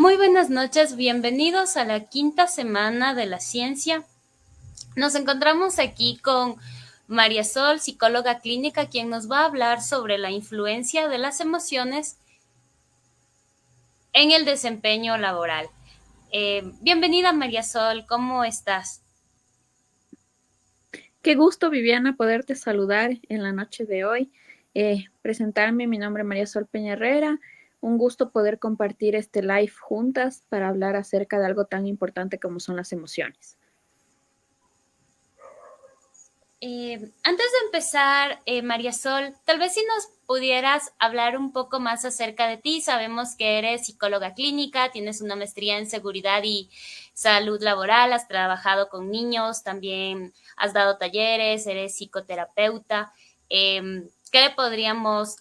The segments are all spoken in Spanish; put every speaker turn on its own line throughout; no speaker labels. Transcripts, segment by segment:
Muy buenas noches, bienvenidos a la quinta semana de la ciencia. Nos encontramos aquí con María Sol, psicóloga clínica, quien nos va a hablar sobre la influencia de las emociones en el desempeño laboral. Bienvenida María Sol, ¿cómo estás?
Qué gusto, Viviana, poderte saludar en la noche de hoy. Presentarme, mi nombre es María Sol Peña Herrera. Un gusto poder compartir este live juntas para hablar acerca de algo tan importante como son las emociones.
Antes de empezar, María Sol, tal vez si nos pudieras hablar un poco más acerca de ti. Sabemos que eres psicóloga clínica, tienes una maestría en seguridad y salud laboral, has trabajado con niños, también has dado talleres, eres psicoterapeuta. ¿Qué le podríamos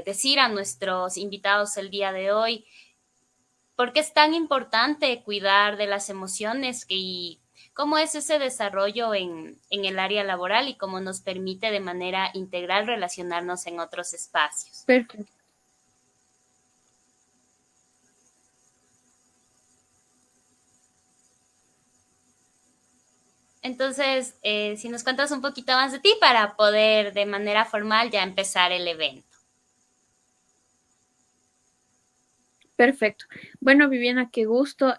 decir a nuestros invitados el día de hoy? ¿Por qué es tan importante cuidar de las emociones y cómo es ese desarrollo en el área laboral y cómo nos permite de manera integral relacionarnos en otros espacios?
Perfecto.
Entonces, si nos cuentas un poquito más de ti para poder de manera formal ya empezar el evento.
Perfecto. Bueno, Viviana, qué gusto.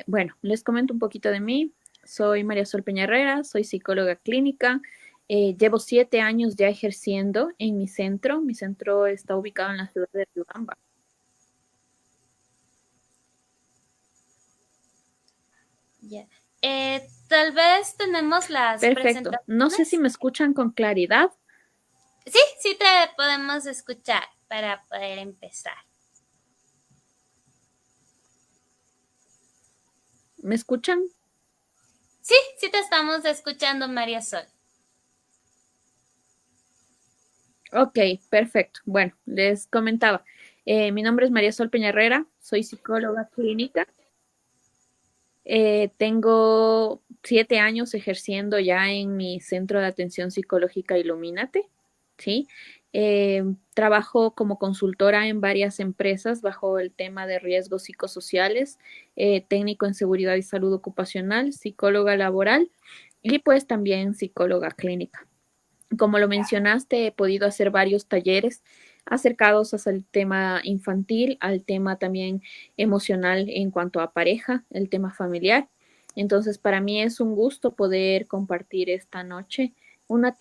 Bueno, les comento un poquito de mí. Soy María Sol Peña Herrera, soy psicóloga clínica. Llevo 7 años ya ejerciendo en mi centro. Mi centro está ubicado en la ciudad de Riobamba.
Yeah. Tal vez tenemos las
Perfecto. No sé si
presentaciones.
me escuchan con claridad.
Sí, sí te podemos escuchar para poder empezar.
¿Me escuchan?
Sí, sí te estamos escuchando, María Sol.
Ok, perfecto. Bueno, les comentaba. Mi nombre es María Sol Peña Herrera, soy psicóloga clínica. Tengo 7 años ejerciendo ya en mi centro de atención psicológica Ilumínate, ¿sí? Trabajo como consultora en varias empresas bajo el tema de riesgos psicosociales, técnico en seguridad y salud ocupacional, psicóloga laboral y pues también psicóloga clínica. Como lo mencionaste, he podido hacer varios talleres acercados hacia el tema infantil, al tema también emocional en cuanto a pareja, el tema familiar. Entonces, para mí es un gusto poder compartir esta noche una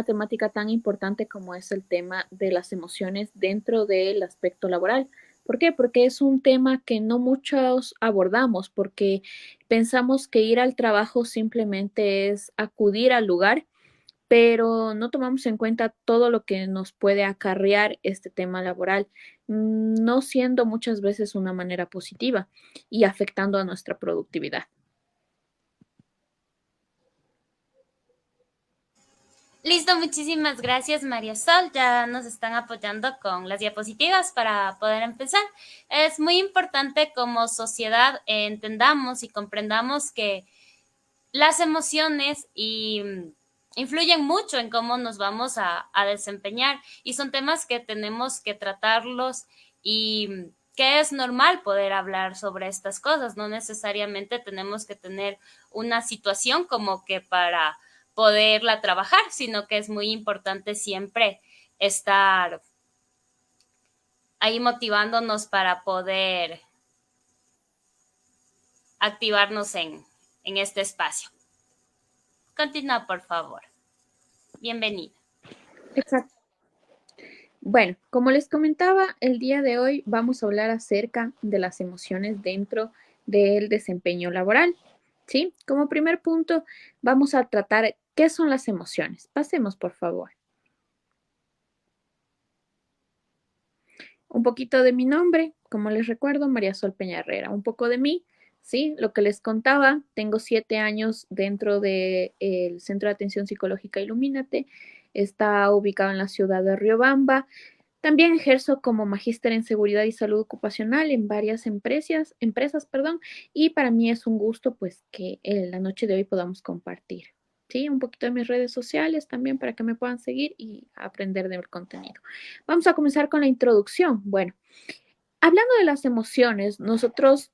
temática tan importante como es el tema de las emociones dentro del aspecto laboral. ¿Por qué? Porque es un tema que no muchos abordamos, porque pensamos que ir al trabajo simplemente es acudir al lugar, pero no tomamos en cuenta todo lo que nos puede acarrear este tema laboral, no siendo muchas veces una manera positiva y afectando a nuestra productividad.
Listo, muchísimas gracias María Sol. Ya nos están apoyando con las diapositivas para poder empezar. Es muy importante como sociedad entendamos y comprendamos que las emociones influyen mucho en cómo nos vamos a desempeñar y son temas que tenemos que tratarlos y que es normal poder hablar sobre estas cosas. No necesariamente tenemos que tener una situación como que para poderla trabajar, sino que es muy importante siempre estar ahí motivándonos para poder activarnos en este espacio. Continúa, por favor. Bienvenida.
Exacto. Bueno, como les comentaba, el día de hoy vamos a hablar acerca de las emociones dentro del desempeño laboral. ¿Sí? Como primer punto, vamos a tratar qué son las emociones. Pasemos, por favor. Un poquito de mi nombre, como les recuerdo, María Sol Peña Herrera. Un poco de mí, ¿sí? Lo que les contaba, tengo 7 años dentro del Centro de Atención Psicológica Ilumínate. Está ubicado en la ciudad de Riobamba. También ejerzo como magíster en seguridad y salud ocupacional en varias perdón, y para mí es un gusto pues que la noche de hoy podamos compartir, ¿sí? Un poquito de mis redes sociales también para que me puedan seguir y aprender del contenido. Vamos a comenzar con la introducción. Bueno, Hablando de las emociones, nosotros,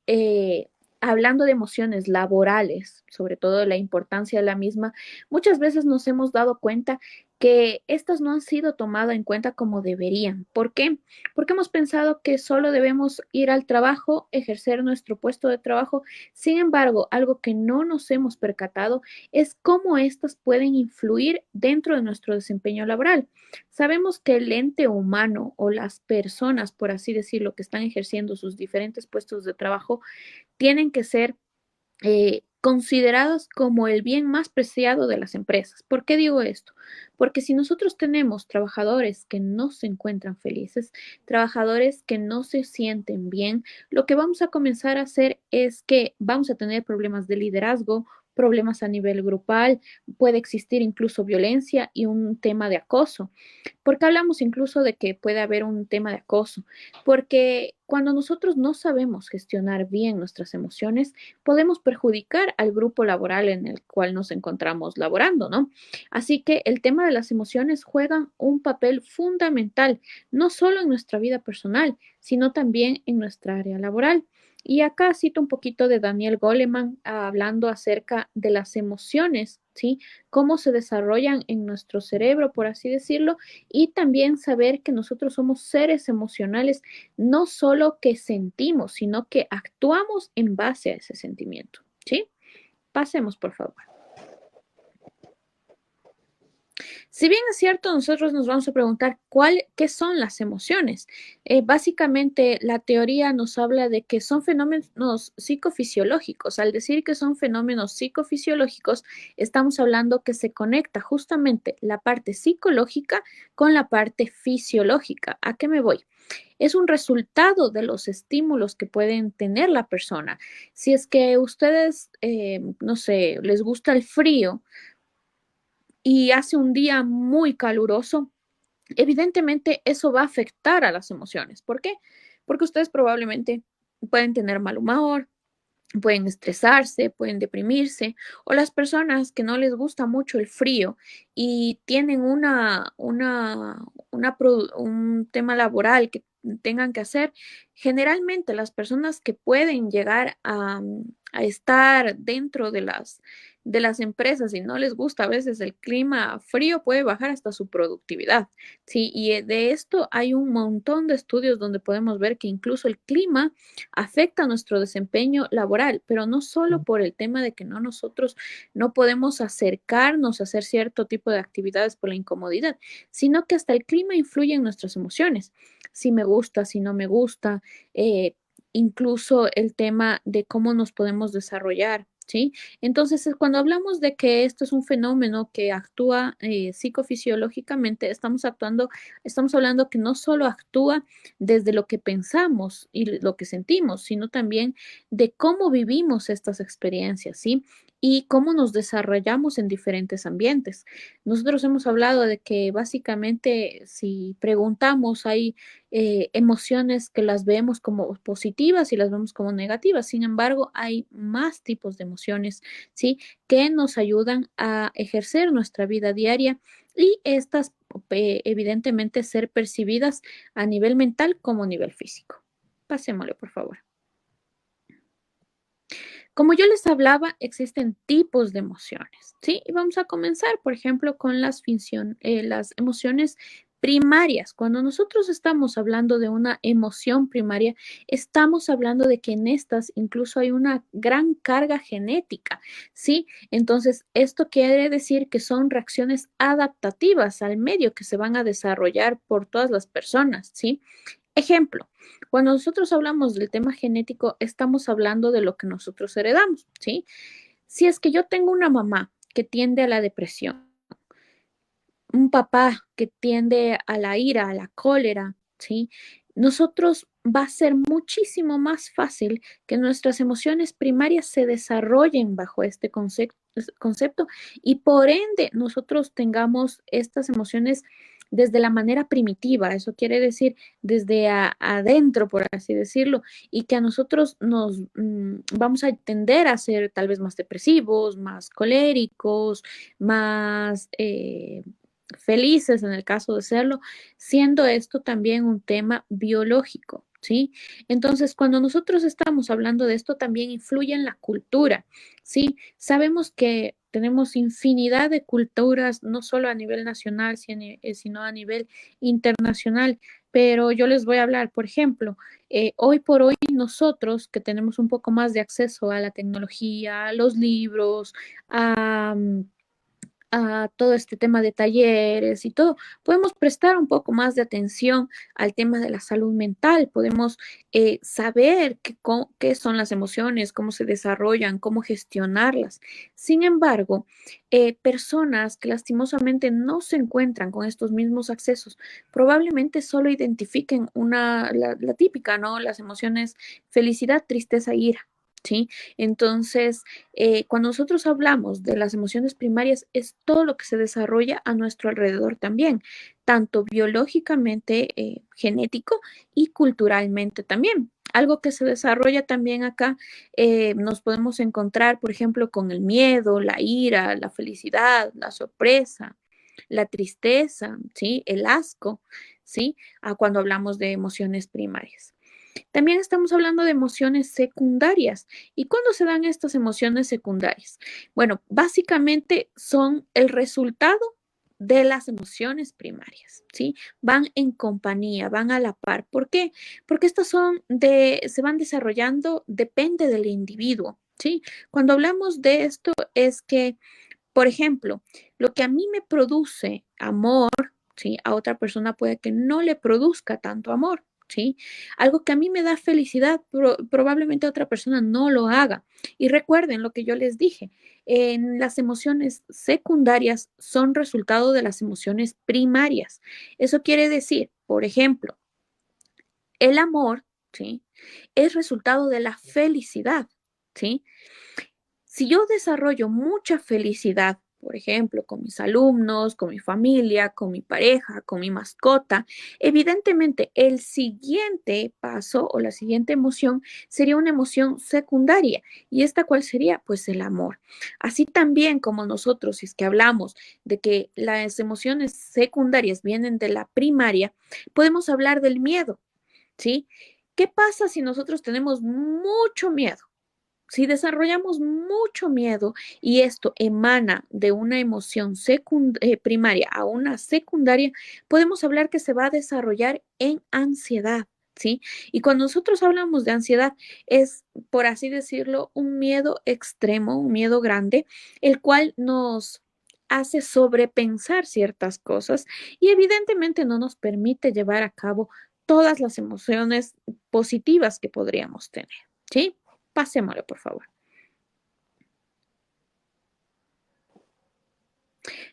hablando de emociones laborales, sobre todo la importancia de la misma, muchas veces nos hemos dado cuenta que estas no han sido tomadas en cuenta como deberían. ¿Por qué? Porque hemos pensado que solo debemos ir al trabajo, ejercer nuestro puesto de trabajo. Sin embargo, algo que no nos hemos percatado es cómo estas pueden influir dentro de nuestro desempeño laboral. Sabemos que el ente humano o las personas, por así decirlo, que están ejerciendo sus diferentes puestos de trabajo, tienen que ser considerados como el bien más preciado de las empresas. ¿Por qué digo esto? Porque si nosotros tenemos trabajadores que no se encuentran felices, trabajadores que no se sienten bien, lo que vamos a comenzar a hacer es que vamos a tener problemas de liderazgo, problemas a nivel grupal, puede existir incluso violencia y un tema de acoso. ¿Por qué hablamos incluso de que puede haber un tema de acoso? Porque cuando nosotros no sabemos gestionar bien nuestras emociones, podemos perjudicar al grupo laboral en el cual nos encontramos laborando, ¿no? Así que el tema de las emociones juegan un papel fundamental, no solo en nuestra vida personal, sino también en nuestra área laboral. Y acá cito un poquito de Daniel Goleman hablando acerca de las emociones, ¿sí? Cómo se desarrollan en nuestro cerebro, por así decirlo, y también saber que nosotros somos seres emocionales, no solo que sentimos, sino que actuamos en base a ese sentimiento, ¿sí? Pasemos, por favor. Si bien es cierto, nosotros nos vamos a preguntar qué son las emociones. Básicamente, la teoría nos habla de que son fenómenos psicofisiológicos. Al decir que son fenómenos psicofisiológicos, estamos hablando que se conecta justamente la parte psicológica con la parte fisiológica. ¿A qué me voy? Es un resultado de los estímulos que pueden tener la persona. Si es que ustedes, no sé, les gusta el frío, y hace un día muy caluroso, evidentemente eso va a afectar a las emociones. ¿Por qué? Porque ustedes probablemente pueden tener mal humor, pueden estresarse, pueden deprimirse, o las personas que no les gusta mucho el frío y tienen un tema laboral que tengan que hacer, generalmente las personas que pueden llegar a estar dentro de las empresas y no les gusta a veces el clima frío, puede bajar hasta su productividad. Sí, y de esto hay un montón de estudios donde podemos ver que incluso el clima afecta nuestro desempeño laboral, pero no solo por el tema de que nosotros no podemos acercarnos a hacer cierto tipo de actividades por la incomodidad, sino que hasta el clima influye en nuestras emociones. Si me gusta, si no me gusta, incluso el tema de cómo nos podemos desarrollar. ¿Sí? Entonces, cuando hablamos de que esto es un fenómeno que actúa psicofisiológicamente, estamos hablando que no solo actúa desde lo que pensamos y lo que sentimos, sino también de cómo vivimos estas experiencias, ¿sí? Y cómo nos desarrollamos en diferentes ambientes. Nosotros hemos hablado de que básicamente si preguntamos, hay emociones que las vemos como positivas y las vemos como negativas. Sin embargo, hay más tipos de emociones, ¿sí? Que nos ayudan a ejercer nuestra vida diaria y estas evidentemente ser percibidas a nivel mental como a nivel físico. Pasémosle, por favor. Como yo les hablaba, existen tipos de emociones, ¿sí? Y vamos a comenzar, por ejemplo, con las emociones primarias. Cuando nosotros estamos hablando de una emoción primaria, estamos hablando de que en estas incluso hay una gran carga genética, ¿sí? Entonces, esto quiere decir que son reacciones adaptativas al medio que se van a desarrollar por todas las personas, ¿sí? Ejemplo, cuando nosotros hablamos del tema genético, estamos hablando de lo que nosotros heredamos, ¿sí? Si es que yo tengo una mamá que tiende a la depresión, un papá que tiende a la ira, a la cólera, ¿sí? Nosotros va a ser muchísimo más fácil que nuestras emociones primarias se desarrollen bajo este concepto y por ende nosotros tengamos estas emociones desde la manera primitiva, eso quiere decir desde adentro, por así decirlo, y que a nosotros nos vamos a tender a ser tal vez más depresivos, más coléricos, más felices en el caso de serlo, siendo esto también un tema biológico. ¿sí? Entonces, cuando nosotros estamos hablando de esto, también influye en la cultura, ¿sí? Sabemos que tenemos infinidad de culturas, no solo a nivel nacional, sino a nivel internacional, pero yo les voy a hablar, por ejemplo, hoy por hoy nosotros que tenemos un poco más de acceso a la tecnología, a los libros, a todo este tema de talleres y todo, podemos prestar un poco más de atención al tema de la salud mental, podemos saber qué son las emociones, cómo se desarrollan, cómo gestionarlas. Sin embargo, personas que lastimosamente no se encuentran con estos mismos accesos, probablemente solo identifiquen la típica, ¿no? Las emociones felicidad, tristeza, ira. ¿Sí? Entonces, cuando nosotros hablamos de las emociones primarias, es todo lo que se desarrolla a nuestro alrededor también, tanto biológicamente, genético y culturalmente también. Algo que se desarrolla también acá, nos podemos encontrar, por ejemplo, con el miedo, la ira, la felicidad, la sorpresa, la tristeza, ¿sí? El asco, ¿sí? Cuando hablamos de emociones primarias. También estamos hablando de emociones secundarias. ¿Y cuándo se dan estas emociones secundarias? Bueno, básicamente son el resultado de las emociones primarias, ¿sí? Van en compañía, van a la par. ¿Por qué? Porque estas se van desarrollando, depende del individuo, ¿sí? Cuando hablamos de esto es que, por ejemplo, lo que a mí me produce amor, ¿sí? A otra persona puede que no le produzca tanto amor. ¿Sí? Algo que a mí me da felicidad, probablemente a otra persona no lo haga. Y recuerden lo que yo les dije, en las emociones secundarias son resultado de las emociones primarias. Eso quiere decir, por ejemplo, el amor, ¿sí? Es resultado de la felicidad, ¿sí? Si yo desarrollo mucha felicidad, por ejemplo, con mis alumnos, con mi familia, con mi pareja, con mi mascota, evidentemente el siguiente paso o la siguiente emoción sería una emoción secundaria. ¿Y esta cuál sería? Pues el amor. Así también como nosotros, si es que hablamos de que las emociones secundarias vienen de la primaria, podemos hablar del miedo, ¿sí? ¿Qué pasa si nosotros tenemos mucho miedo? Si desarrollamos mucho miedo y esto emana de una emoción primaria a una secundaria, podemos hablar que se va a desarrollar en ansiedad, ¿sí? Y cuando nosotros hablamos de ansiedad, es, por así decirlo, un miedo extremo, un miedo grande, el cual nos hace sobrepensar ciertas cosas y evidentemente no nos permite llevar a cabo todas las emociones positivas que podríamos tener, ¿sí? Pasémoslo, por favor.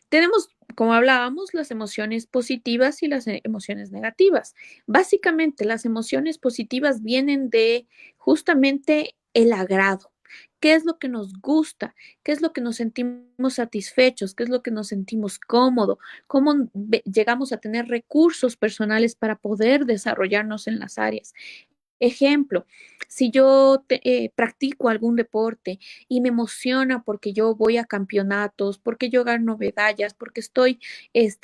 Tenemos, como hablábamos, las emociones positivas y las emociones negativas. Básicamente, las emociones positivas vienen de justamente el agrado. ¿Qué es lo que nos gusta? ¿Qué es lo que nos sentimos satisfechos? ¿Qué es lo que nos sentimos cómodo? ¿Cómo llegamos a tener recursos personales para poder desarrollarnos en las áreas? Ejemplo, si yo practico algún deporte y me emociona porque yo voy a campeonatos, porque yo gano medallas, porque estoy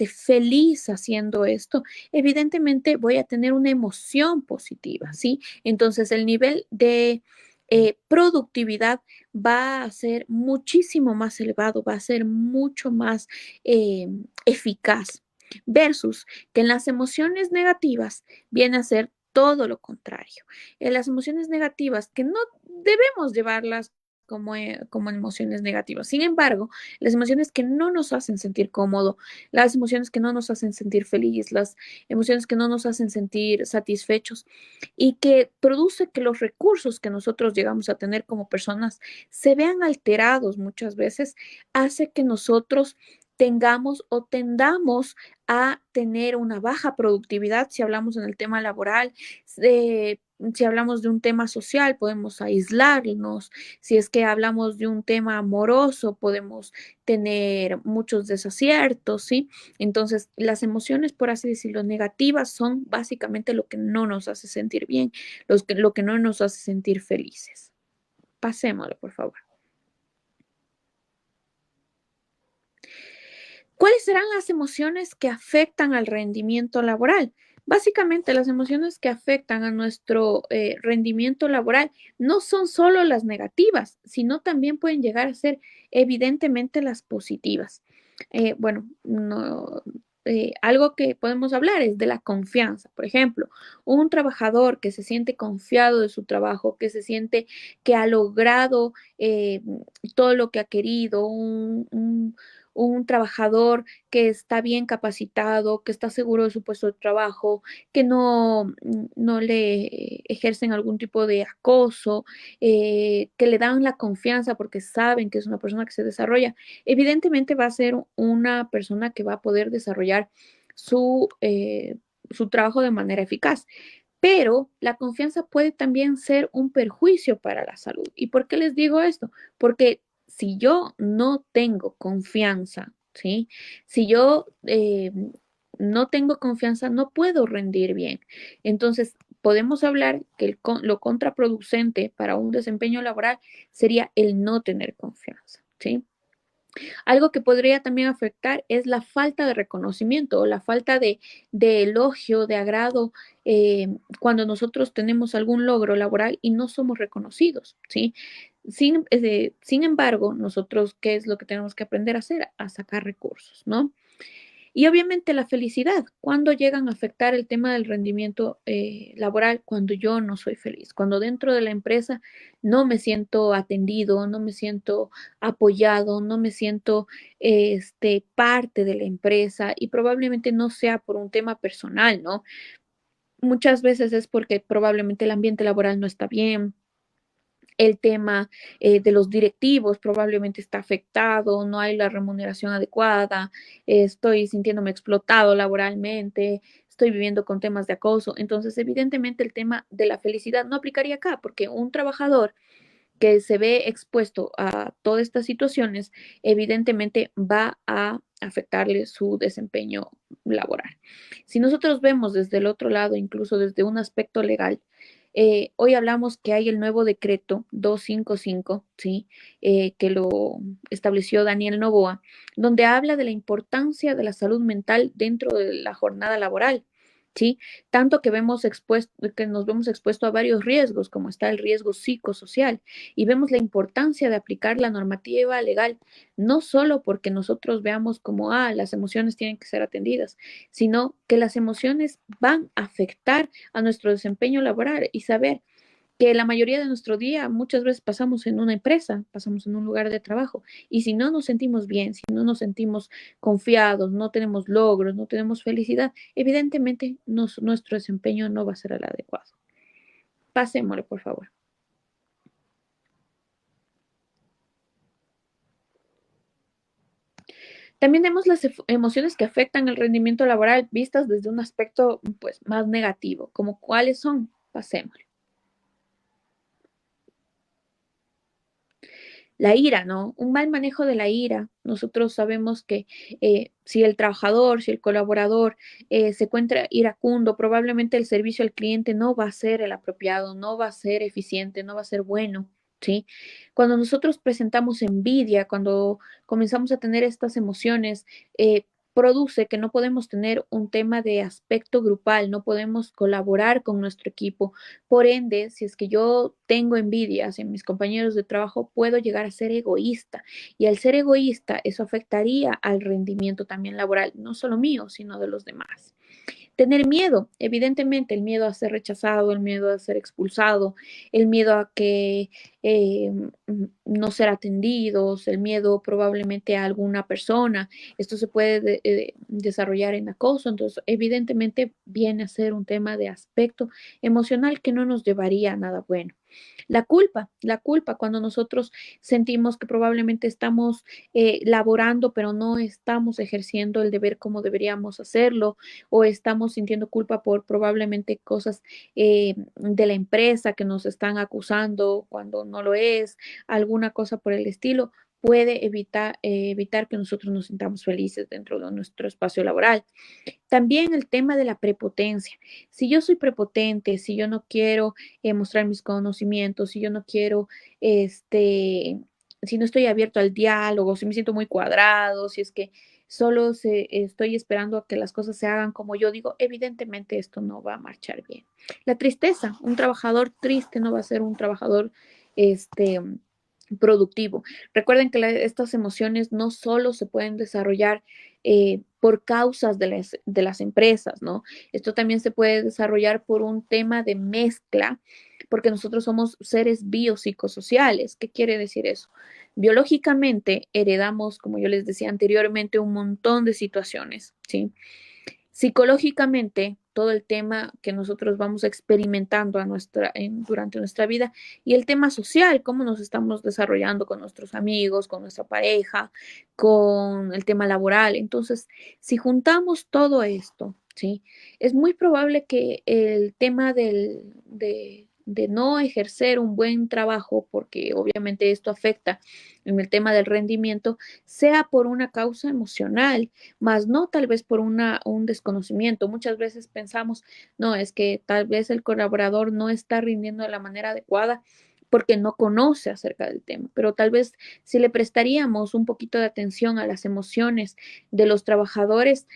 feliz haciendo esto, evidentemente voy a tener una emoción positiva, ¿sí? Entonces el nivel de productividad va a ser muchísimo más elevado, va a ser mucho más eficaz. Versus que en las emociones negativas viene a ser todo lo contrario. Las emociones negativas que no debemos llevarlas como emociones negativas. Sin embargo, las emociones que no nos hacen sentir cómodo, las emociones que no nos hacen sentir feliz, las emociones que no nos hacen sentir satisfechos y que produce que los recursos que nosotros llegamos a tener como personas se vean alterados muchas veces, hace que nosotros tengamos o tendamos a tener una baja productividad si hablamos en el tema laboral, si hablamos de un tema social, podemos aislarnos. Si es que hablamos de un tema amoroso, podemos tener muchos desaciertos, ¿sí? Entonces, las emociones, por así decirlo, negativas son básicamente lo que no nos hace sentir bien, lo que no nos hace sentir felices. Pasémoslo, por favor. ¿Cuáles serán las emociones que afectan al rendimiento laboral? Básicamente, las emociones que afectan a nuestro rendimiento laboral no son solo las negativas, sino también pueden llegar a ser evidentemente las positivas. Bueno, no, algo que podemos hablar es de la confianza. Por ejemplo, un trabajador que se siente confiado de su trabajo, que se siente que ha logrado todo lo que ha querido, un trabajador que está bien capacitado, que está seguro de su puesto de trabajo, que no le ejercen algún tipo de acoso, que le dan la confianza porque saben que es una persona que se desarrolla, evidentemente va a ser una persona que va a poder desarrollar su trabajo de manera eficaz. Pero la confianza puede también ser un perjuicio para la salud. ¿Y por qué les digo esto? Porque si yo no tengo confianza, ¿sí? Si yo no tengo confianza, no puedo rendir bien. Entonces, podemos hablar que lo contraproducente para un desempeño laboral sería el no tener confianza, ¿sí? Algo que podría también afectar es la falta de reconocimiento o la falta de elogio, de agrado, cuando nosotros tenemos algún logro laboral y no somos reconocidos, ¿sí? Sin embargo, nosotros, ¿qué es lo que tenemos que aprender a hacer? A sacar recursos, ¿no? Y obviamente la felicidad, cuando llegan a afectar el tema del rendimiento laboral, cuando yo no soy feliz, cuando dentro de la empresa no me siento atendido, no me siento apoyado, no me siento parte de la empresa y probablemente no sea por un tema personal, ¿no? Muchas veces es porque probablemente el ambiente laboral no está bien, el tema de los directivos probablemente está afectado, no hay la remuneración adecuada, estoy sintiéndome explotado laboralmente, estoy viviendo con temas de acoso. Entonces, evidentemente el tema de la felicidad no aplicaría acá, porque un trabajador que se ve expuesto a todas estas situaciones, evidentemente va a afectarle su desempeño laboral. Si nosotros vemos desde el otro lado, incluso desde un aspecto legal, hoy hablamos que hay el nuevo decreto 255, ¿sí? Que lo estableció Daniel Noboa, donde habla de la importancia de la salud mental dentro de la jornada laboral. ¿Sí? Tanto que que nos vemos expuestos a varios riesgos, como está el riesgo psicosocial, y vemos la importancia de aplicar la normativa legal, no solo porque nosotros veamos como, las emociones tienen que ser atendidas, sino que las emociones van a afectar a nuestro desempeño laboral y saber que la mayoría de nuestro día muchas veces pasamos en una empresa, pasamos en un lugar de trabajo, y si no nos sentimos bien, si no nos sentimos confiados, no tenemos logros, no tenemos felicidad, evidentemente nuestro desempeño no va a ser el adecuado. Pasémosle, por favor. También vemos las emociones que afectan el rendimiento laboral vistas desde un aspecto pues más negativo, como cuáles son. Pasemos. La ira, ¿no? Un mal manejo de la ira. Nosotros sabemos que si el trabajador, si el colaborador se encuentra iracundo, probablemente el servicio al cliente no va a ser el apropiado, no va a ser eficiente, no va a ser bueno, ¿sí? Cuando nosotros presentamos envidia, cuando comenzamos a tener estas emociones, produce que no podemos tener un tema de aspecto grupal, no podemos colaborar con nuestro equipo. Por ende, si es que yo tengo envidias en mis compañeros de trabajo, puedo llegar a ser egoísta. Y al ser egoísta, eso afectaría al rendimiento también laboral, no solo mío, sino de los demás. Tener miedo, evidentemente, el miedo a ser rechazado, el miedo a ser expulsado, el miedo a que no ser atendidos, el miedo probablemente a alguna persona. Esto se puede desarrollar en acoso, entonces evidentemente viene a ser un tema de aspecto emocional que no nos llevaría a nada bueno. La culpa cuando nosotros sentimos que probablemente estamos laborando, pero no estamos ejerciendo el deber como deberíamos hacerlo, o estamos sintiendo culpa por probablemente cosas de la empresa que nos están acusando cuando no lo es, alguna cosa por el estilo, puede evitar que nosotros nos sintamos felices dentro de nuestro espacio laboral. También el tema de la prepotencia. Si yo soy prepotente, si yo no quiero mostrar mis conocimientos, si yo no quiero, este, si no estoy abierto al diálogo, si me siento muy cuadrado, si es que solo estoy esperando a que las cosas se hagan como yo digo, evidentemente esto no va a marchar bien. La tristeza, un trabajador triste no va a ser un trabajador este, productivo. Recuerden que estas emociones no solo se pueden desarrollar por causas de las empresas, ¿no? Esto también se puede desarrollar por un tema de mezcla, porque nosotros somos seres biopsicosociales. ¿Qué quiere decir eso? Biológicamente heredamos, como yo les decía anteriormente, un montón de situaciones, ¿sí? Psicológicamente, todo el tema que nosotros vamos experimentando durante nuestra vida y el tema social, cómo nos estamos desarrollando con nuestros amigos, con nuestra pareja, con el tema laboral. Entonces, si juntamos todo esto, ¿sí? Es muy probable que el tema de no ejercer un buen trabajo, porque obviamente esto afecta en el tema del rendimiento, sea por una causa emocional, más no tal vez por un desconocimiento. Muchas veces pensamos, no, es que tal vez el colaborador no está rindiendo de la manera adecuada porque no conoce acerca del tema, pero tal vez si le prestaríamos un poquito de atención a las emociones de los trabajadores,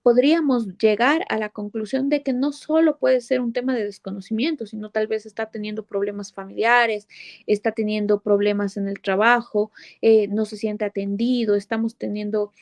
podríamos llegar a la conclusión de que no solo puede ser un tema de desconocimiento, sino tal vez está teniendo problemas familiares, está teniendo problemas en el trabajo, no se siente atendido, estamos teniendo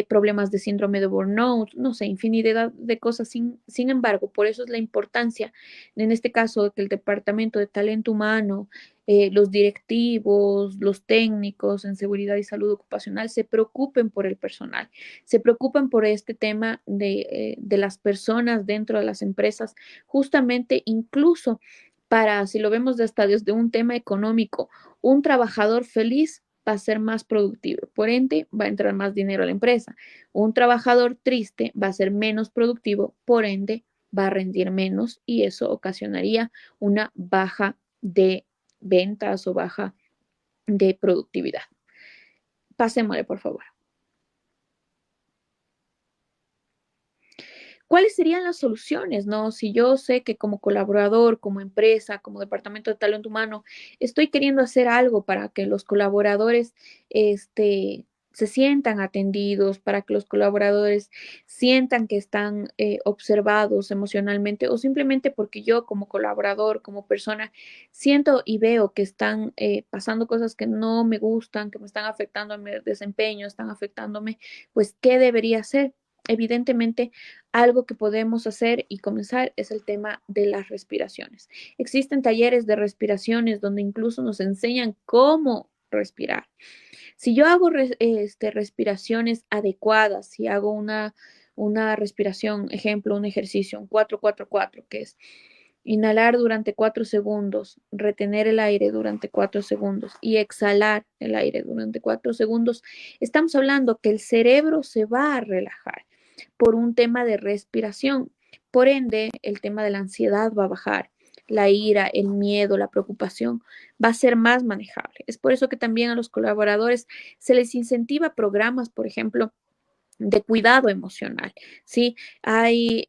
problemas de síndrome de burnout, no sé, infinidad de cosas. Sin embargo, por eso es la importancia, en este caso, de que el Departamento de Talento Humano, los directivos, los técnicos en seguridad y salud ocupacional se preocupen por el personal, se preocupen por este tema de las personas dentro de las empresas, justamente incluso para, si lo vemos desde un tema económico, un trabajador feliz va a ser más productivo, por ende va a entrar más dinero a la empresa. Un trabajador triste va a ser menos productivo, por ende va a rendir menos y eso ocasionaría una baja de ventas o baja de productividad. Pasémosle, por favor. ¿Cuáles serían las soluciones, no? Si yo sé que como colaborador, como empresa, como departamento de talento humano, estoy queriendo hacer algo para que los colaboradores, se sientan atendidos, para que los colaboradores sientan que están observados emocionalmente o simplemente porque yo como colaborador, como persona, siento y veo que están pasando cosas que no me gustan, que me están afectando a mi desempeño, están afectándome, pues, ¿qué debería hacer? Evidentemente, algo que podemos hacer y comenzar es el tema de las respiraciones. Existen talleres de respiraciones donde incluso nos enseñan cómo respirar. Si yo hago respiraciones adecuadas, si hago una respiración, ejemplo, un ejercicio, un 4-4-4, que es inhalar durante 4 segundos, retener el aire durante 4 segundos y exhalar el aire durante 4 segundos, estamos hablando que el cerebro se va a relajar por un tema de respiración. Por ende, el tema de la ansiedad va a bajar, la ira, el miedo, la preocupación va a ser más manejable. Es por eso que también a los colaboradores se les incentiva programas, por ejemplo, de cuidado emocional, ¿sí? Hay,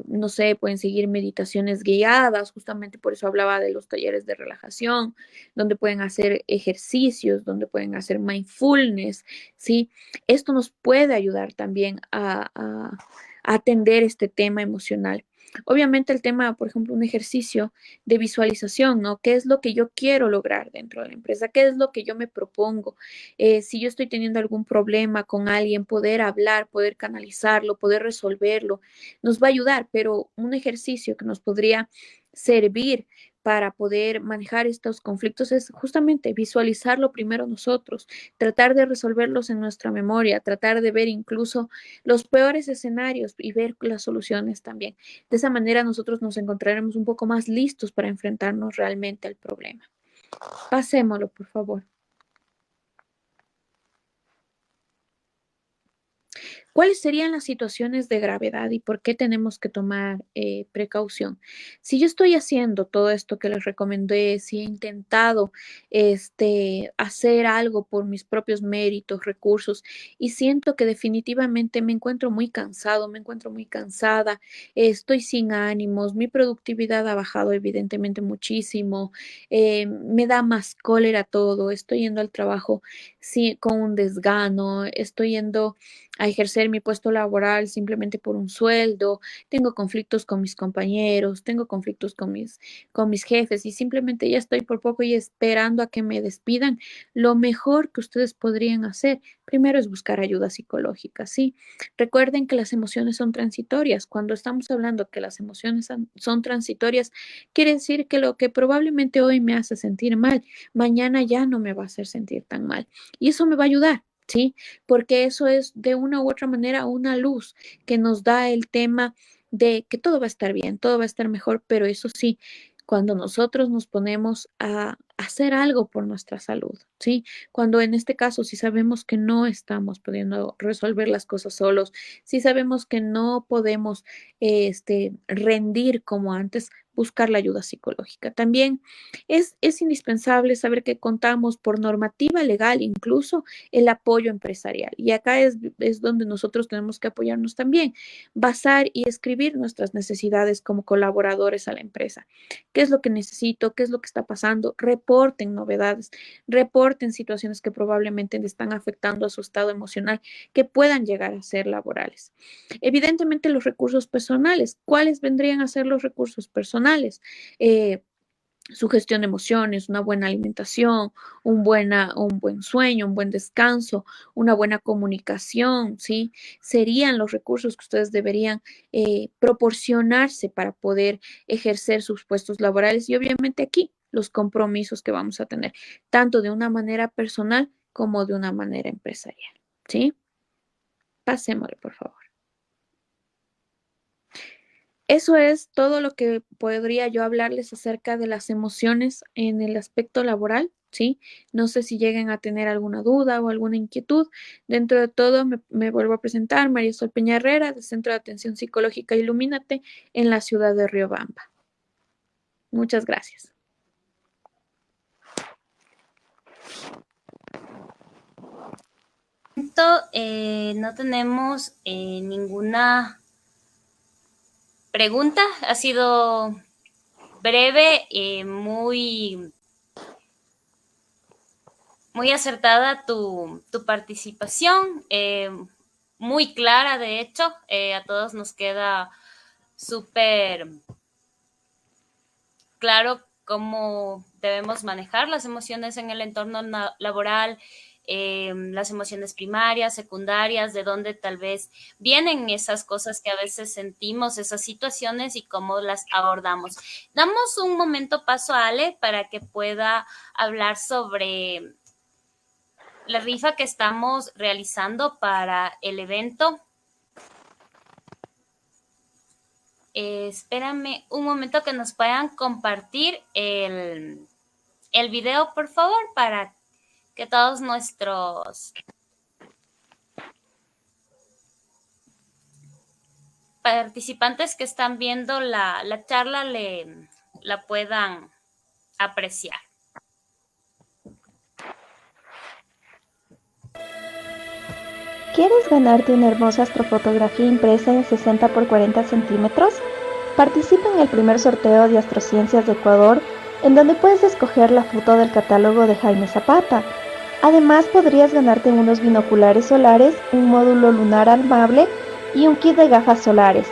no sé, pueden seguir meditaciones guiadas, justamente por eso hablaba de los talleres de relajación, donde pueden hacer ejercicios, donde pueden hacer mindfulness, ¿sí? Esto nos puede ayudar también a atender este tema emocional. Obviamente el tema, por ejemplo, un ejercicio de visualización, ¿no? ¿Qué es lo que yo quiero lograr dentro de la empresa? ¿Qué es lo que yo me propongo? Si yo estoy teniendo algún problema con alguien, poder hablar, poder canalizarlo, poder resolverlo, nos va a ayudar, pero un ejercicio que nos podría servir para poder manejar estos conflictos es justamente visualizarlo primero nosotros, tratar de resolverlos en nuestra memoria, tratar de ver incluso los peores escenarios y ver las soluciones también. De esa manera nosotros nos encontraremos un poco más listos para enfrentarnos realmente al problema. Pasémoslo, por favor. ¿Cuáles serían las situaciones de gravedad y por qué tenemos que tomar precaución? Si yo estoy haciendo todo esto que les recomendé, si he intentado hacer algo por mis propios méritos, recursos, y siento que definitivamente me encuentro muy cansado, me encuentro muy cansada, estoy sin ánimos, mi productividad ha bajado evidentemente muchísimo, me da más cólera todo, estoy yendo al trabajo sí, con un desgano, estoy yendo a ejercer mi puesto laboral simplemente por un sueldo, tengo conflictos con mis compañeros, tengo conflictos con mis jefes y simplemente ya estoy por poco y esperando a que me despidan, lo mejor que ustedes podrían hacer primero es buscar ayuda psicológica, ¿sí? Recuerden que las emociones son transitorias. Cuando estamos hablando que las emociones son transitorias, quiere decir que lo que probablemente hoy me hace sentir mal, mañana ya no me va a hacer sentir tan mal. Y eso me va a ayudar. ¿Sí? Porque eso es de una u otra manera una luz que nos da el tema de que todo va a estar bien, todo va a estar mejor, pero eso sí, cuando nosotros nos ponemos a hacer algo por nuestra salud, ¿sí? Cuando en este caso, si sabemos que no estamos pudiendo resolver las cosas solos, si sabemos que no podemos rendir como antes, buscar la ayuda psicológica. También es indispensable saber que contamos por normativa legal, incluso el apoyo empresarial. Y acá es donde nosotros tenemos que apoyarnos también, basar y escribir nuestras necesidades como colaboradores a la empresa. ¿Qué es lo que necesito? ¿Qué es lo que está pasando? Reporten novedades, reporten situaciones que probablemente le están afectando a su estado emocional, que puedan llegar a ser laborales. Evidentemente, los recursos personales. ¿Cuáles vendrían a ser los recursos personales? Su gestión de emociones, una buena alimentación, un buen sueño, un buen descanso, una buena comunicación, ¿sí? Serían los recursos que ustedes deberían proporcionarse para poder ejercer sus puestos laborales y obviamente aquí los compromisos que vamos a tener, tanto de una manera personal como de una manera empresarial, ¿sí? Pasémosle, por favor. Eso es todo lo que podría yo hablarles acerca de las emociones en el aspecto laboral, ¿sí? No sé si lleguen a tener alguna duda o alguna inquietud. Dentro de todo, me vuelvo a presentar, María Sol Peña Herrera, del Centro de Atención Psicológica Ilumínate, en la ciudad de Riobamba. Muchas gracias.
No tenemos ninguna pregunta. Ha sido breve, muy acertada tu participación, muy clara, de hecho. A todos nos queda súper claro cómo debemos manejar las emociones en el entorno laboral, las emociones primarias, secundarias, de dónde tal vez vienen esas cosas que a veces sentimos, esas situaciones y cómo las abordamos. Damos un momento paso a Ale para que pueda hablar sobre la rifa que estamos realizando para el evento. Espérame un momento que nos puedan compartir el video, por favor, para que todos nuestros participantes que están viendo la charla la puedan apreciar.
¿Quieres ganarte una hermosa astrofotografía impresa en 60 por 40 centímetros? Participa en el primer sorteo de Astrociencias de Ecuador, en donde puedes escoger la foto del catálogo de Jaime Zapata. Además, podrías ganarte unos binoculares solares, un módulo lunar armable y un kit de gafas solares.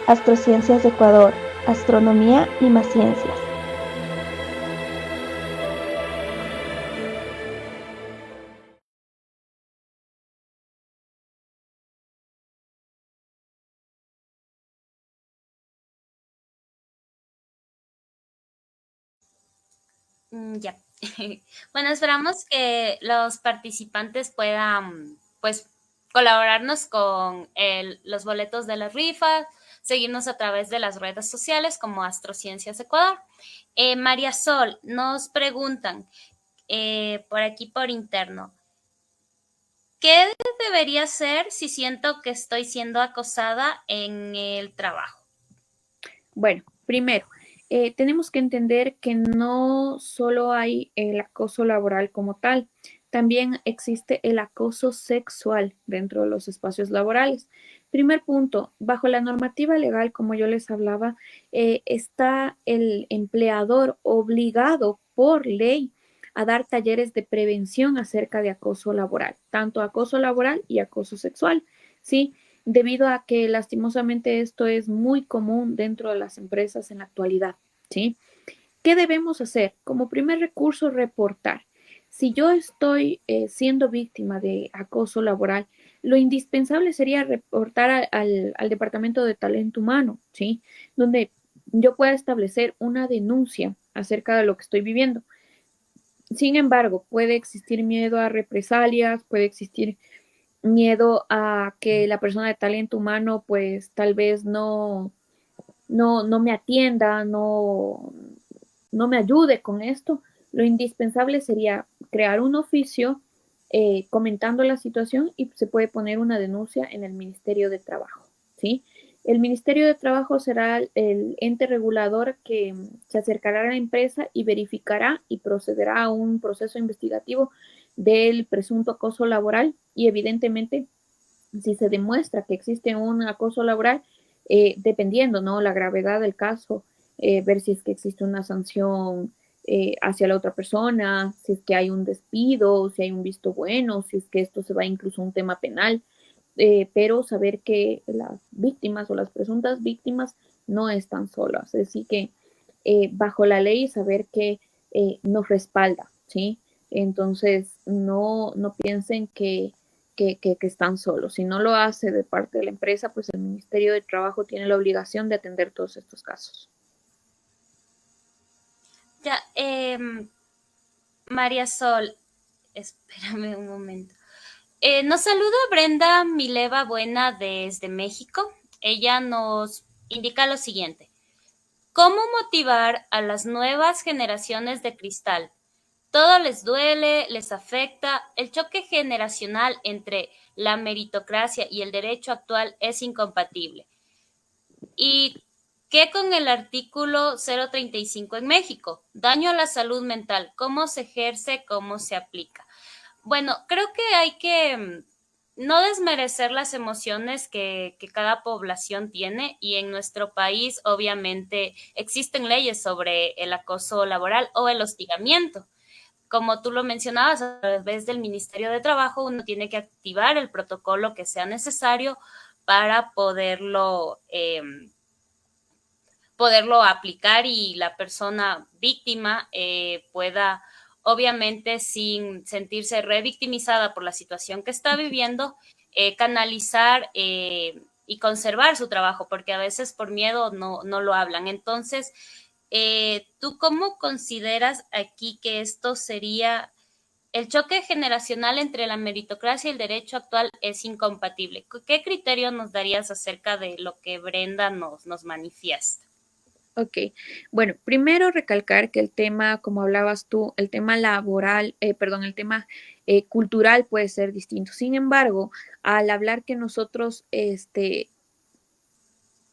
Astrociencias de Ecuador, astronomía y más ciencias.
Ya. Bueno, esperamos que los participantes puedan, pues, colaborarnos con los boletos de la rifa, seguirnos a través de las redes sociales como Astrociencias Ecuador. María Sol, nos preguntan por aquí por interno, ¿qué debería hacer si siento que estoy siendo acosada en el trabajo?
Bueno, primero, tenemos que entender que no solo hay el acoso laboral como tal, también existe el acoso sexual dentro de los espacios laborales. Primer punto, bajo la normativa legal, como yo les hablaba, está el empleador obligado por ley a dar talleres de prevención acerca de acoso laboral, tanto acoso laboral y acoso sexual. ¿sí? Debido a que lastimosamente esto es muy común dentro de las empresas en la actualidad, ¿sí? ¿Qué debemos hacer? Como primer recurso, reportar. Si yo estoy siendo víctima de acoso laboral, lo indispensable sería reportar al Departamento de Talento Humano, ¿sí? Donde yo pueda establecer una denuncia acerca de lo que estoy viviendo. Sin embargo, puede existir miedo a represalias, puede existir miedo a que la persona de talento humano pues tal vez no me atienda, no me ayude con esto. Lo indispensable sería crear un oficio comentando la situación y se puede poner una denuncia en el Ministerio de Trabajo, ¿sí? El Ministerio de Trabajo será el ente regulador que se acercará a la empresa y verificará y procederá a un proceso investigativo del presunto acoso laboral y evidentemente si se demuestra que existe un acoso laboral, dependiendo, ¿no? La gravedad del caso, ver si es que existe una sanción hacia la otra persona, si es que hay un despido, si hay un visto bueno, si es que esto se va incluso a un tema penal, pero saber que las víctimas o las presuntas víctimas no están solas, es decir, que bajo la ley saber que nos respalda, ¿sí? Entonces, no piensen que están solos. Si no lo hace de parte de la empresa, pues el Ministerio de Trabajo tiene la obligación de atender todos estos casos.
Ya, María Sol, espérame un momento. Nos saluda Brenda Mileva Buena desde México. Ella nos indica lo siguiente. ¿Cómo motivar a las nuevas generaciones de cristal? Todo les duele, les afecta. El choque generacional entre la meritocracia y el derecho actual es incompatible. ¿Y qué con el artículo 035 en México? Daño a la salud mental. ¿Cómo se ejerce? ¿Cómo se aplica? Bueno, creo que hay que no desmerecer las emociones que cada población tiene y en nuestro país obviamente existen leyes sobre el acoso laboral o el hostigamiento. Como tú lo mencionabas, a través del Ministerio de Trabajo uno tiene que activar el protocolo que sea necesario para poderlo aplicar y la persona víctima pueda, obviamente, sin sentirse revictimizada por la situación que está viviendo, canalizar y conservar su trabajo, porque a veces por miedo no lo hablan. Entonces, ¿tú cómo consideras aquí que esto sería el choque generacional entre la meritocracia y el derecho actual es incompatible? ¿Qué criterio nos darías acerca de lo que Brenda nos manifiesta?
Ok, bueno, primero recalcar que el tema, como hablabas tú, el tema laboral, perdón, el tema cultural puede ser distinto. Sin embargo, al hablar que nosotros,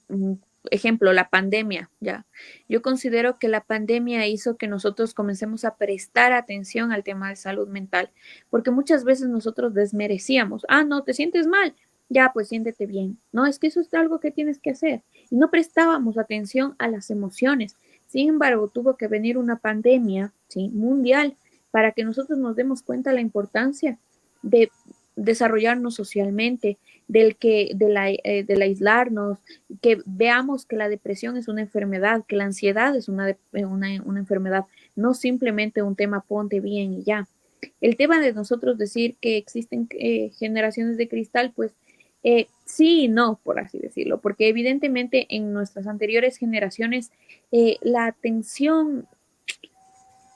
mm, ejemplo, la pandemia, ya. Yo considero que la pandemia hizo que nosotros comencemos a prestar atención al tema de salud mental, porque muchas veces nosotros desmerecíamos, ah, no, te sientes mal, ya, pues siéntete bien. No, es que eso es algo que tienes que hacer. Y no prestábamos atención a las emociones. Sin embargo, tuvo que venir una pandemia, ¿sí? Mundial para que nosotros nos demos cuenta de la importancia de desarrollarnos socialmente, del aislarnos, que veamos que la depresión es una enfermedad, que la ansiedad es una enfermedad, no simplemente un tema ponte bien y ya. El tema de nosotros decir que existen generaciones de cristal, pues sí y no, por así decirlo, porque evidentemente en nuestras anteriores generaciones la atención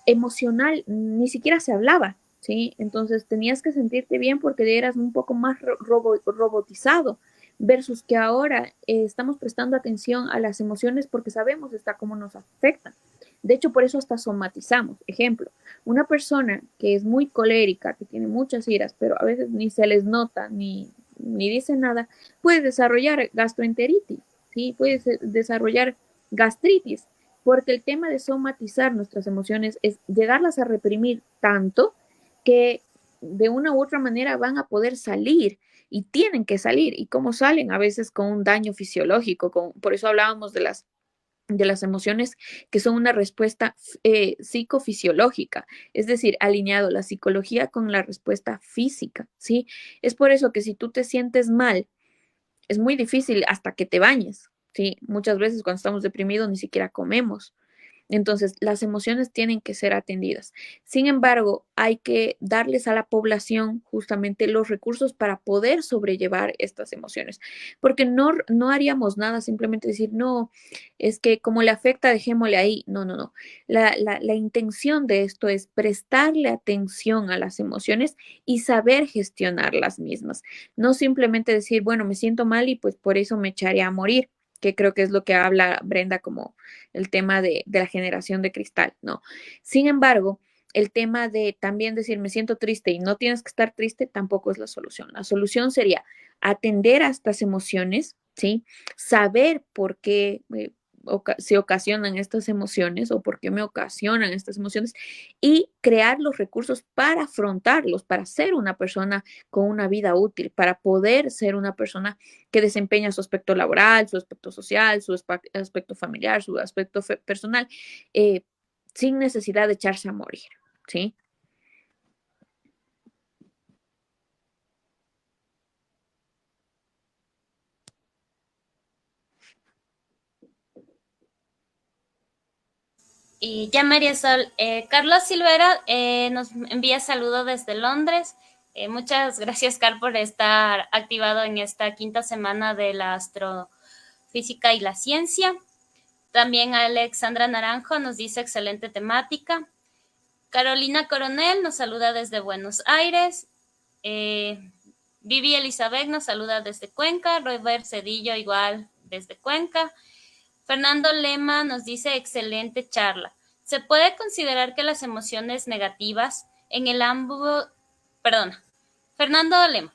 emocional ni siquiera se hablaba, ¿sí? Entonces tenías que sentirte bien porque eras un poco más robotizado versus que ahora estamos prestando atención a las emociones porque sabemos hasta cómo nos afectan. De hecho, por eso hasta somatizamos. Ejemplo, una persona que es muy colérica, que tiene muchas iras, pero a veces ni se les nota, ni dice nada, puede desarrollar gastroenteritis, ¿sí? Puede desarrollar gastritis, porque el tema de somatizar nuestras emociones es llegarlas a reprimir tanto que de una u otra manera van a poder salir y tienen que salir. ¿Y cómo salen? A veces con un daño fisiológico. Por eso hablábamos de las emociones que son una respuesta psicofisiológica, es decir, alineado la psicología con la respuesta física, ¿sí? Es por eso que si tú te sientes mal, es muy difícil hasta que te bañes, ¿sí? Muchas veces cuando estamos deprimidos ni siquiera comemos. Entonces, las emociones tienen que ser atendidas. Sin embargo, hay que darles a la población justamente los recursos para poder sobrellevar estas emociones, porque no haríamos nada simplemente decir, no, es que como le afecta, dejémosle ahí. No, no, no. La intención de esto es prestarle atención a las emociones y saber gestionar las mismas. No simplemente decir, bueno, me siento mal y pues por eso me echaré a morir, que creo que es lo que habla Brenda como el tema de la generación de cristal, ¿no? Sin embargo, el tema de también decir me siento triste y no tienes que estar triste tampoco es la solución. La solución sería atender a estas emociones, ¿sí? Saber por qué se ocasionan estas emociones o por qué me ocasionan estas emociones y crear los recursos para afrontarlos, para ser una persona con una vida útil, para poder ser una persona que desempeña su aspecto laboral, su aspecto social, su aspecto familiar, su aspecto personal, eh, sin necesidad de echarse a morir, ¿sí?
Y ya María Sol, Carlos Silvera nos envía saludo desde Londres. Muchas gracias, Carl, por estar activado en esta quinta semana de la astrofísica y la ciencia. También Alexandra Naranjo nos dice excelente temática. Carolina Coronel nos saluda desde Buenos Aires. Vivi Elizabeth nos saluda desde Cuenca. Robert Cedillo igual desde Cuenca. Fernando Lema nos dice excelente charla. ¿Se puede considerar que las emociones negativas en el ámbito... Perdona. Fernando Lema.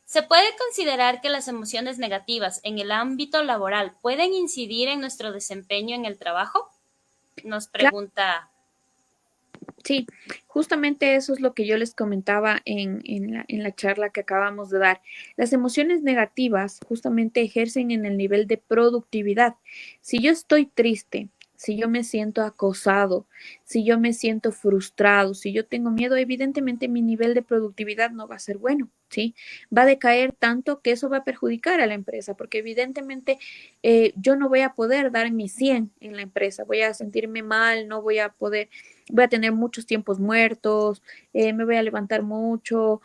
¿Se puede considerar que las emociones negativas en el ámbito laboral pueden incidir en nuestro desempeño en el trabajo? Nos
Claro,
pregunta.
sí, justamente eso es lo que yo les comentaba en la charla que acabamos de dar. Las emociones negativas justamente ejercen en el nivel de productividad. Si yo estoy triste, si yo me siento acosado, si yo me siento frustrado, si yo tengo miedo, evidentemente mi nivel de productividad no va a ser bueno, ¿sí? Va a decaer tanto que eso va a perjudicar a la empresa, porque evidentemente yo no voy a poder dar mi 100 en la empresa, voy a sentirme mal, no voy a poder, voy a tener muchos tiempos muertos, me voy a levantar mucho,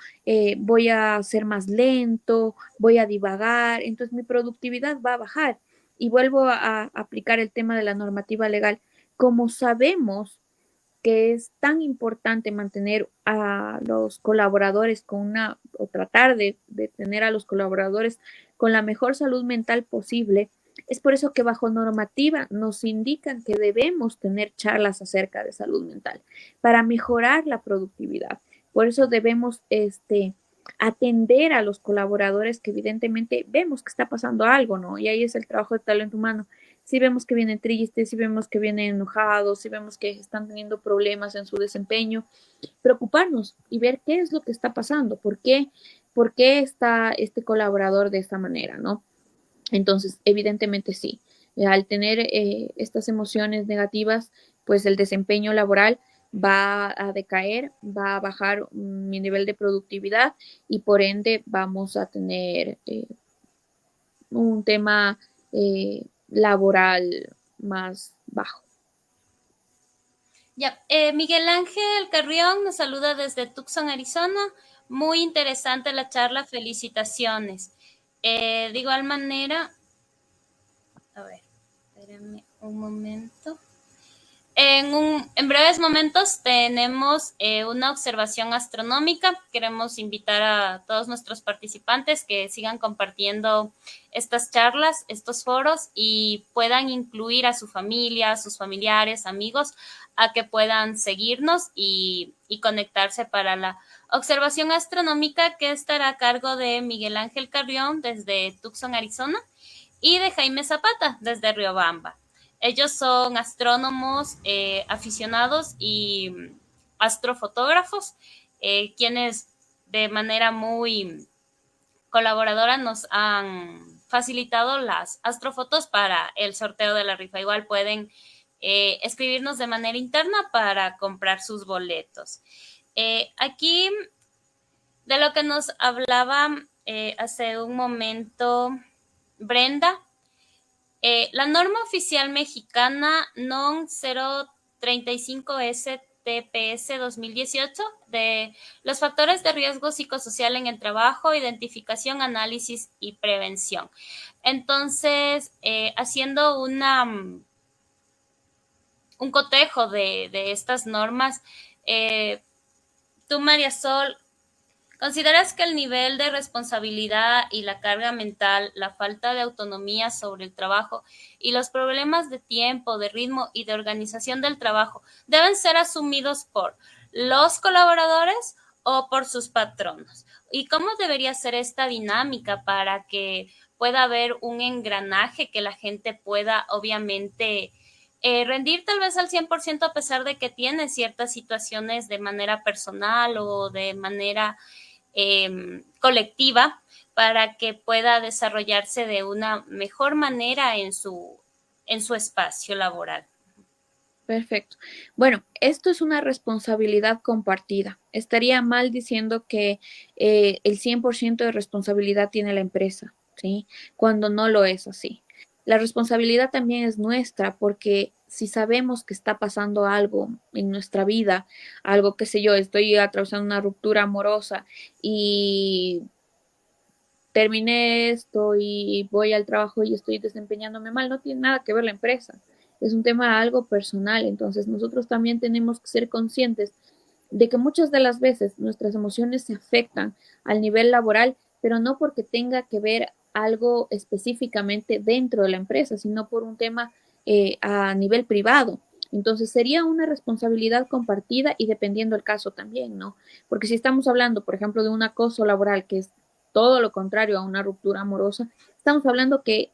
voy a ser más lento, voy a divagar, entonces mi productividad va a bajar. Y vuelvo a aplicar el tema de la normativa legal. Como sabemos que es tan importante mantener a los colaboradores con una, o tratar de tener a los colaboradores con la mejor salud mental posible, es por eso que bajo normativa nos indican que debemos tener charlas acerca de salud mental para mejorar la productividad. Por eso debemos atender a los colaboradores que evidentemente vemos que está pasando algo, ¿no? Y ahí es el trabajo de talento humano. Si vemos que vienen tristes, si vemos que vienen enojados, si vemos que están teniendo problemas en su desempeño, preocuparnos y ver qué es lo que está pasando, por qué está este colaborador de esta manera, ¿no? Entonces, evidentemente sí, al tener estas emociones negativas, pues el desempeño laboral va a decaer, va a bajar mi nivel de productividad y por ende vamos a tener un tema laboral más bajo.
Ya, Miguel Ángel Carrión nos saluda desde Tucson, Arizona. Muy interesante la charla, felicitaciones. De igual manera, a ver, espérenme un momento. En breves momentos tenemos una observación astronómica. Queremos invitar a todos nuestros participantes que sigan compartiendo estas charlas, estos foros y puedan incluir a su familia, a sus familiares, amigos, a que puedan seguirnos y conectarse para la observación astronómica que estará a cargo de Miguel Ángel Carrión desde Tucson, Arizona, y de Jaime Zapata desde Riobamba. Ellos son astrónomos aficionados y astrofotógrafos, quienes de manera muy colaboradora nos han facilitado las astrofotos para el sorteo de la rifa. Igual pueden escribirnos de manera interna para comprar sus boletos. Aquí de lo que nos hablaba hace un momento Brenda. La norma oficial mexicana NON 035 STPS 2018 de los factores de riesgo psicosocial en el trabajo, identificación, análisis y prevención. Entonces, haciendo un cotejo de estas normas, tú, María Sol, ¿consideras que el nivel de responsabilidad y la carga mental, la falta de autonomía sobre el trabajo y los problemas de tiempo, de ritmo y de organización del trabajo deben ser asumidos por los colaboradores o por sus patronos? ¿Y cómo debería ser esta dinámica para que pueda haber un engranaje que la gente pueda, obviamente, rendir tal vez al 100% a pesar de que tiene ciertas situaciones de manera personal o de manera colectiva, para que pueda desarrollarse de una mejor manera en su espacio laboral?
Perfecto. Bueno, esto es una responsabilidad compartida. Estaría mal diciendo que el 100% de responsabilidad tiene la empresa, ¿sí? Cuando no lo es así. La responsabilidad también es nuestra porque si sabemos que está pasando algo en nuestra vida, algo que sé yo, estoy atravesando una ruptura amorosa y terminé esto y voy al trabajo y estoy desempeñándome mal, no tiene nada que ver la empresa, es un tema algo personal, entonces nosotros también tenemos que ser conscientes de que muchas de las veces nuestras emociones se afectan al nivel laboral, pero no porque tenga que ver algo específicamente dentro de la empresa, sino por un tema a nivel privado. Entonces sería una responsabilidad compartida y dependiendo del caso también, ¿no? Porque si estamos hablando, por ejemplo, de un acoso laboral que es todo lo contrario a una ruptura amorosa, estamos hablando que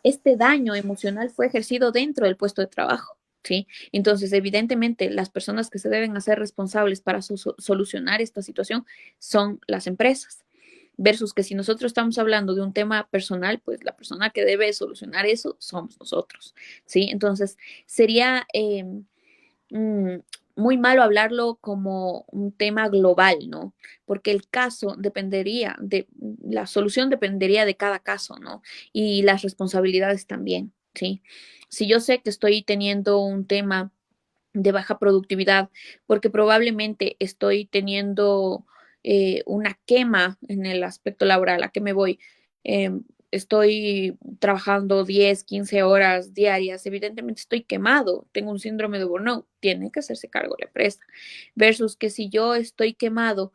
este daño emocional fue ejercido dentro del puesto de trabajo, ¿sí? Entonces, evidentemente, las personas que se deben hacer responsables para solucionar esta situación son las empresas. Versus que si nosotros estamos hablando de un tema personal, pues la persona que debe solucionar eso somos nosotros, ¿sí? Entonces, sería mm, muy malo hablarlo como un tema global, ¿no? Porque el caso dependería de, la solución dependería de cada caso, ¿no? Y las responsabilidades también, ¿sí? Si yo sé que estoy teniendo un tema de baja productividad, porque probablemente estoy teniendo una quema en el aspecto laboral, ¿a qué me voy? Estoy trabajando 10, 15 horas diarias, evidentemente estoy quemado, tengo un síndrome de burnout, tiene que hacerse cargo la empresa, versus que si yo estoy quemado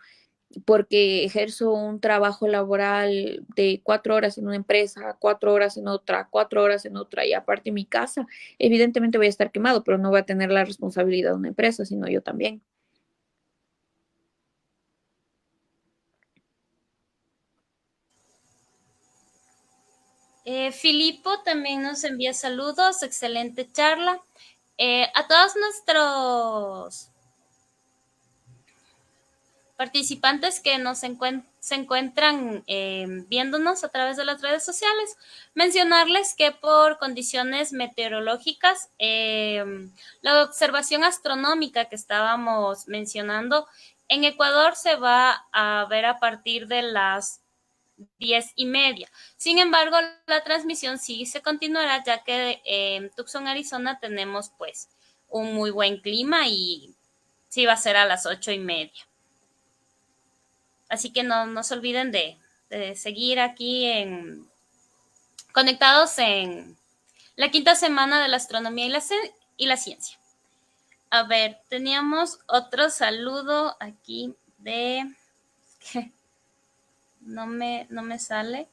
porque ejerzo un trabajo laboral de 4 horas en una empresa, 4 horas en otra, 4 horas en otra y aparte mi casa, evidentemente voy a estar quemado, pero no voy a tener la responsabilidad de una empresa, sino yo también.
Filipo también nos envía saludos, excelente charla. A todos nuestros participantes que se encuentran viéndonos a través de las redes sociales, mencionarles que por condiciones meteorológicas, la observación astronómica que estábamos mencionando en Ecuador se va a ver a partir de las 10:30. Sin embargo, la transmisión sí se continuará, ya que en Tucson, Arizona, tenemos pues un muy buen clima y sí va a ser a las 8:30. Así que no se olviden de seguir aquí conectados en la quinta semana de la astronomía y la ciencia. A ver, teníamos otro saludo aquí de... que no me sale.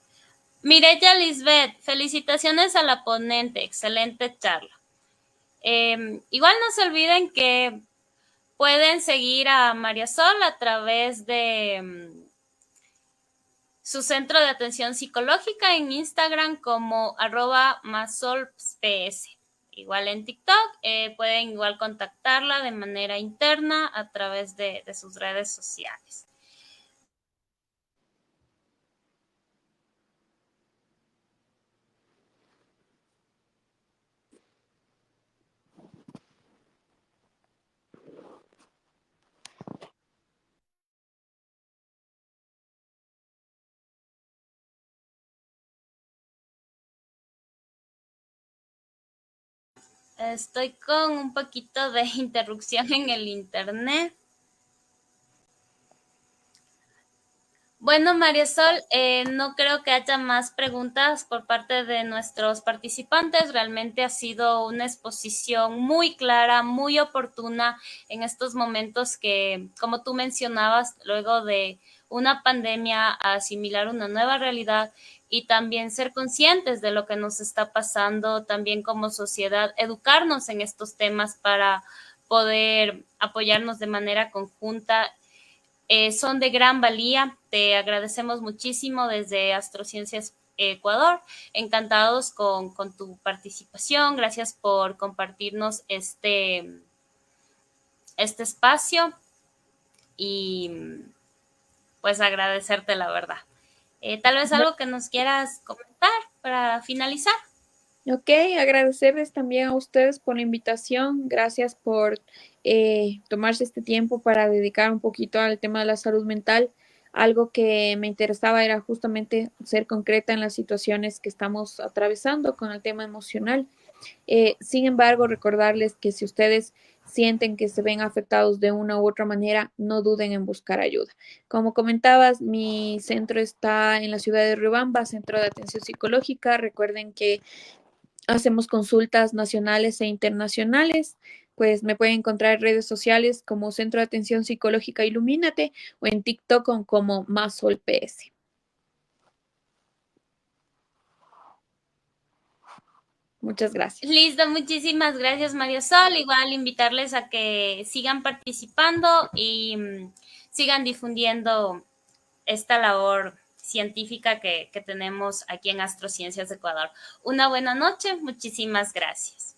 Mireya Lisbeth, felicitaciones a la ponente, excelente charla. Igual no se olviden que pueden seguir a María Sol a través de su centro de atención psicológica en Instagram como @masolps. Igual en TikTok, pueden igual contactarla de manera interna a través de sus redes sociales. Estoy con un poquito de interrupción en el internet. Bueno, María Sol, no creo que haya más preguntas por parte de nuestros participantes. Realmente ha sido una exposición muy clara, muy oportuna en estos momentos que, como tú mencionabas, luego de una pandemia, asimilar una nueva realidad y también ser conscientes de lo que nos está pasando, también como sociedad, educarnos en estos temas para poder apoyarnos de manera conjunta son de gran valía. Te agradecemos muchísimo desde Astrociencias Ecuador. Encantados con tu participación. Gracias por compartirnos este espacio y pues agradecerte la verdad. Tal vez algo que nos quieras comentar para finalizar.
Ok, agradecerles también a ustedes por la invitación. Gracias por tomarse este tiempo para dedicar un poquito al tema de la salud mental. Algo que me interesaba era justamente ser concreta en las situaciones que estamos atravesando con el tema emocional. Sin embargo, recordarles que si ustedes sienten que se ven afectados de una u otra manera, no duden en buscar ayuda. Como comentabas, mi centro está en la ciudad de Riobamba, Centro de Atención Psicológica. Recuerden que hacemos consultas nacionales e internacionales. Pues me pueden encontrar en redes sociales como Centro de Atención Psicológica Ilumínate o en TikTok como Masol PS. Muchas gracias.
Listo, muchísimas gracias María Sol. Igual invitarles a que sigan participando y sigan difundiendo esta labor científica que tenemos aquí en Astrociencias de Ecuador. Una buena noche, muchísimas gracias.